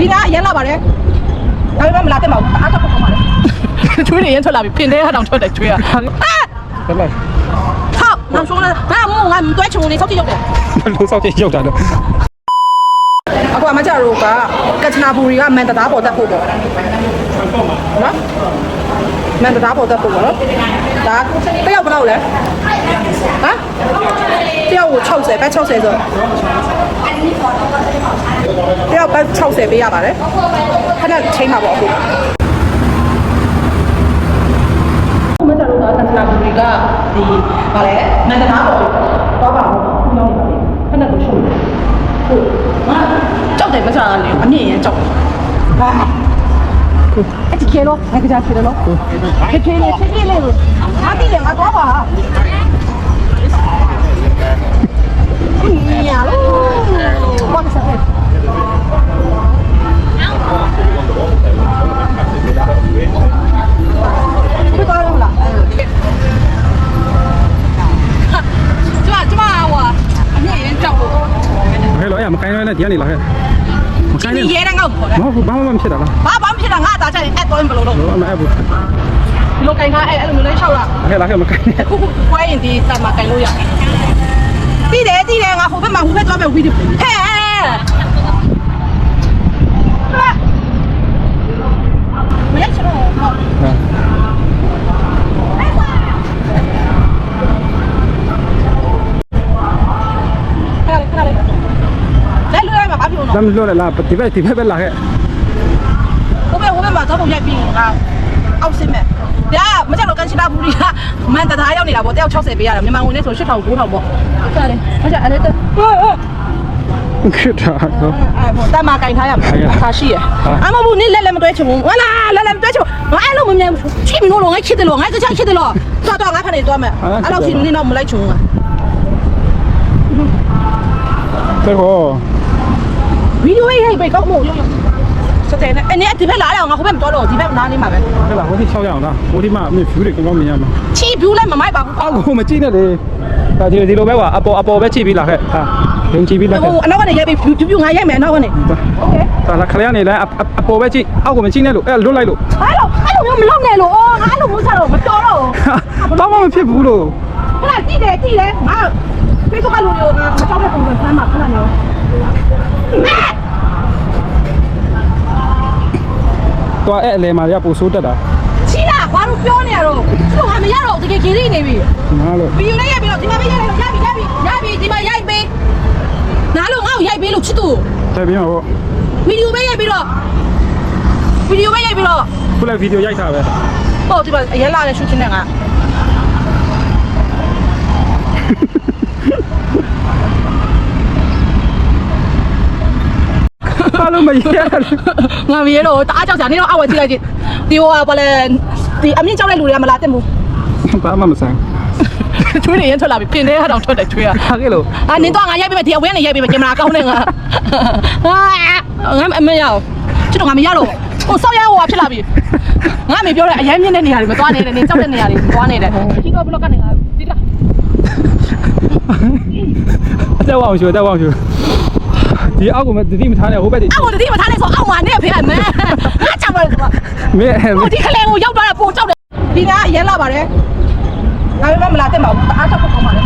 ဒီကအရင်လာပါတယ်ဒါပေမဲ့မလာတဲ့မှာအားတော့ပေါ့ပါလေချွေးနေရင်ထွက်လာပြီဖင်တဲ့ဟာတောင်ထွက်တယ်ချွေးอ่ะတက်လိုက်好နောက်ဆုံးလည်းဘာမှငါမတွဲချုံနေစောက်ကြည့်ရောက်တယ်လို့စောက်ကြည့်ရောက်တာတော့အခုအမကြတို့ကကချနာဘူရီကမန်တသားပေါ်တက်ဖို့ပေါ့နော်မန်တသားပေါ်တက်ဖို့ပေါ့နော်ဒါတယောက်ဘယ်လောက်လဲဟမ်တယောက်ကို60ပဲ60ဆိုတယောက်ပဲ60ပေးရပါတယ်ခဏချိန်ပါပေါ့အခုမကြတော့ကချနာဘူရီကဒီဗာလဲမန်တသားပေါ်တော့ပါဘူးညောင်းနေပါလေခဏကိုရှုပ်တယ်ဟုတ်ငါကြောက်တယ်မကြတာလေအမြင့်ရင်ကြောက်ဟာအတီကေလို့ငါကကြားဖြစ်တယ်လို့ဖြစ်ဖြစ်လေးဖြစ်ဖြစ်လေးငါတိတယ်ငါတော့ပါညာလို့ဘာကစားလဲဘယ်တော့လာကျမဟိုအမြင့်ရင်ကြောက်လို့ဟဲ့လို့အဲ့မကိုင်းနဲ့ဒီကနေလာခဲ့မကိုင်းနဲ့ရဲတဲ့ငေါ့ပေါ့မဟုတ်ဘာမှမဖြစ်တာလားဘာမှမဖြစ်တာငါအသားချက်ရင်အဲ့တော့ဘယ်လိုလုပ်မအဲ့ဘူးဒီလိုကိုင်းထားအဲ့လိုမျိုးလေးလျှောက်တာဟဲ့လာခဲ့မကိုင်းနဲ့ခုကွဲရင်ဒီစမှာကိုင်းလို့ရတယ်တိတယ်ငါဟိုဘက်မှာဟိုဘက်သွားမယ်ဝီဒီဟဲ့မရချင်တော့လမ်းလွတ်လာဒီဘက်ပဲလာခဲ့ဟိုဘက်မှာတော့ရိုက်ပြီးငါအောက်ဆင်းမယ်ဒါမကြတော့ကန်ချလာဘူးကမန်တသားရောက်နေတာပေါ့တယောက်60ပေးရတယ်မြန်မာငွေနဲ့ဆို8000 9000ပေါ့ဟုတ်တယ်မကြအဲ့ဒါခက်တာတော့အဲ့ပေါ့တမကင်ထားရမှာအခါရှိရအမဘူးနင်းလက်မတွဲချင်ဘူးဝလာလက်မတွဲချင်ငါအဲ့လိုမမြင်ချိမလို့ငါချစ်တယ်လို့ငါတခြားချစ်တယ်လို့တော့ငါဖက်နေသွားမယ်အဲ့လိုရှိနေတော့မလိုက်ချင်ဘူးတဲ့ဟောဗီဒီယိုရေးပဲကောက်မို့စတဲ့နဲ့အဲ့ဒီဘက်လာတယ်ငါဟိုဘက်မတော်တော့ဒီဘက်နားနေမှာပဲဟဲ့လားဟိုဒီ6ရအောင်လားဟိုဒီမှာအမေဖြူတွေကောင်းကောင်းမြင်ရမှာချီဖြူလည်းမမိုက်ပါဘူးအောက်ကိုမကြည့်နဲ့လေဒါဒီလိုပဲကွာအပေါ်ပဲကြည့်ပြီးလာခဲ့ဟာဒင်းကြည့်ပြီးလာခဲ့ဟိုအနောက်ကနေရိုက်ပြီးဖြူငါရိုက်မယ်အနောက်ကနေโอเคဒါလာခလေးကနေလည်းအပေါ်ပဲကြည့်အောက်ကိုမကြည့်နဲ့လို့အဲ့လွတ်လိုက်လို့အဲ့လိုမျိုးမလုပ်နဲ့လို့ငါအဲ့လိုမျိုးစားတော့မတော်တော့တော့မဖြစ်ဘူးလို့ခဏကြည့်တယ်ငါဖေးစကလူတွေကိုငါမကြောက်တဲ့ပုံစံဆမ်းမှာခဏနေတော့အဲ့အလဲမှာရပို့ဆိုးတက်တာချီလာဘာလို့ပြောနေရတော့သူကမရတော့တကယ်ကြီးနေပြီနားလို့ဗီဒီယိုလေးရိုက်ပြီးတော့ဒီမှာပဲရိုက်ပြီဒီမှာရိုက်ပေးနားလို့ငါ့ကိုရိုက်ပေးလို့ချစ်သူတက်ပြီးမှာပေါ့ဗီဒီယိုပဲရိုက်ပြီးတော့ခုလည်းဗီဒီယိုရိုက်တာပဲဟုတ်ဒီမှာအရင်လာတဲ့ရှူချင်းနဲ့ငါဘာလို့မရငါမရတော့တအားကြောက်ကြနေတော့အောက်ဝဲကြည့်လိုက်ကြည့်ဒီဟိုကဘာလဲဒီအမြင့်ကြောက်တဲ့လူတွေကမလာတက်ဘူးဘာမှမဆိုင်ချွေးနေရင်ထွက်လာပြီဖင်တဲ့ဟာတောင်ထွက်တယ်ချွေးอ่ะဟာကဲလို့နင်းတော့ငါရိုက်ပေးမယ်ဒီအဝဲနေရိုက်ပေးမယ်ကင်မရာကောင်းနေငါငါမရအောင်ချစ်တော့ငါမရတော့ဟိုဆောက်ရဟိုကဖြစ်လာပြီငါမေပြောတယ်အရင်မြင့်တဲ့နေရာတွေမသွားနဲ့နေကြောက်တဲ့နေရာတွေသွားနေတယ်ဒီတော့ဘလော့ကနေငါဒီလားအသက်ဝအောင်ရှိဒီအောက်ကိုမတတိမထားနဲ့ဟိုဘက်ဒီအောက်ကိုတတိမထားနဲ့ဆိုအောက်မှာနေဖေးမယ်ငါကြောက်ပါလေကွာမင်းဟိုဒီခလေးကိုရောက်သွားတာပုံကြောက်တယ်ဒီကအရင်လာပါတယ်ငါမမလာတဲ့မှာအားချက်ဖို့ကောင်းပါလေ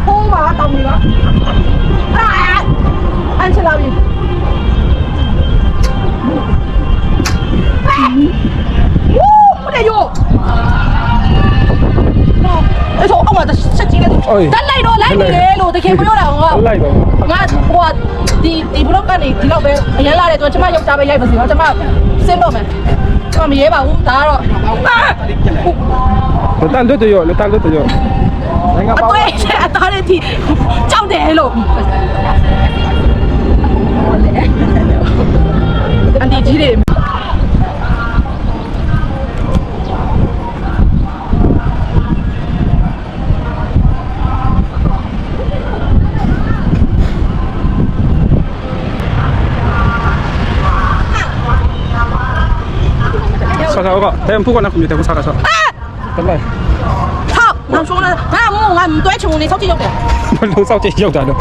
ဟိုးပါတောင်းနေလားအန်ချလာပြီဝူးဘယ်ရောအဲ့တော့အောက်မှာဆက်ကြည့်လိုက်တက်လိုက်တော့လိုက်နေလေလို့တခင်ပြောတာငါလိုက်တော့ငါဟိုဒီဘလော့ကနေဒီလောက်ပဲအရင်လာတဲ့တော့ကျမယောက်ျားပဲရိုက်ပါစီတော့ကျမစင်းတော့မယ်ကျမမရဲပါဘူးဒါကတော့လက်လွတ်တယ်ရောနိုင်ငံပေါင်းအသားနဲ့ဒီကြောက်တယ်လို့အန်တီကြီးတွေ사사오가 대한 포거나 컴퓨터 사가서 됐네操နောက်ဆုံးလည်းငါမတွဲချုံနေစောက်ကြည့်ရောက်တယ်ဘယ်လိုစောက်ကြည့်ရောက်တာလဲ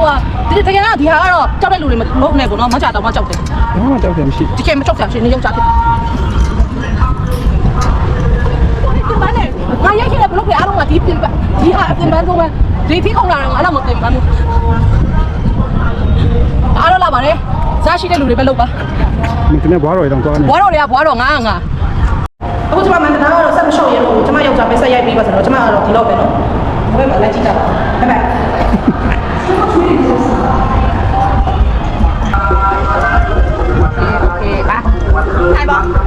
ဟိုကဒီတကယ်ကဒီဟာကတော့ကြောက်တဲ့လူတွေမဟုတ်နဲ့ပေါ့နော်မကြတော့မကြောက်တယ် ဘာမှကြောက်တယ်မရှိ ဒီကဲမကြောက်တာရှင်နေရောက်ကြတယ်ငါရိုက်ခဲ့တဲ့ဘလော့တွေအားလုံးကဒီပြင်ဒီဟာအပြင်ပန်းဆုံးပဲဒီထိခုံလာတော့ငါတော့မသိဘူးအားတော့လာပါလေစားရှိတဲ့လူတွေပဲလုပ်ပါ မင်းကဘွားတော်ရအောင်သွားနေ ဘွားတော်တွေကဘွားတော်ငါအခုကျွန်မမန္တနာကတော့ဆက်မလျှော့ရဘူးကျွန်မယောက်ျားပဲဆက်ရိုက်ပြီးပါဆိုတော့ကျွန်မကတော့ဒီလောက်ပဲနော်ဘယ်မှာလက်ကြည့်ကြပါဘယ်မှာโอเคပါထိုင်ပါ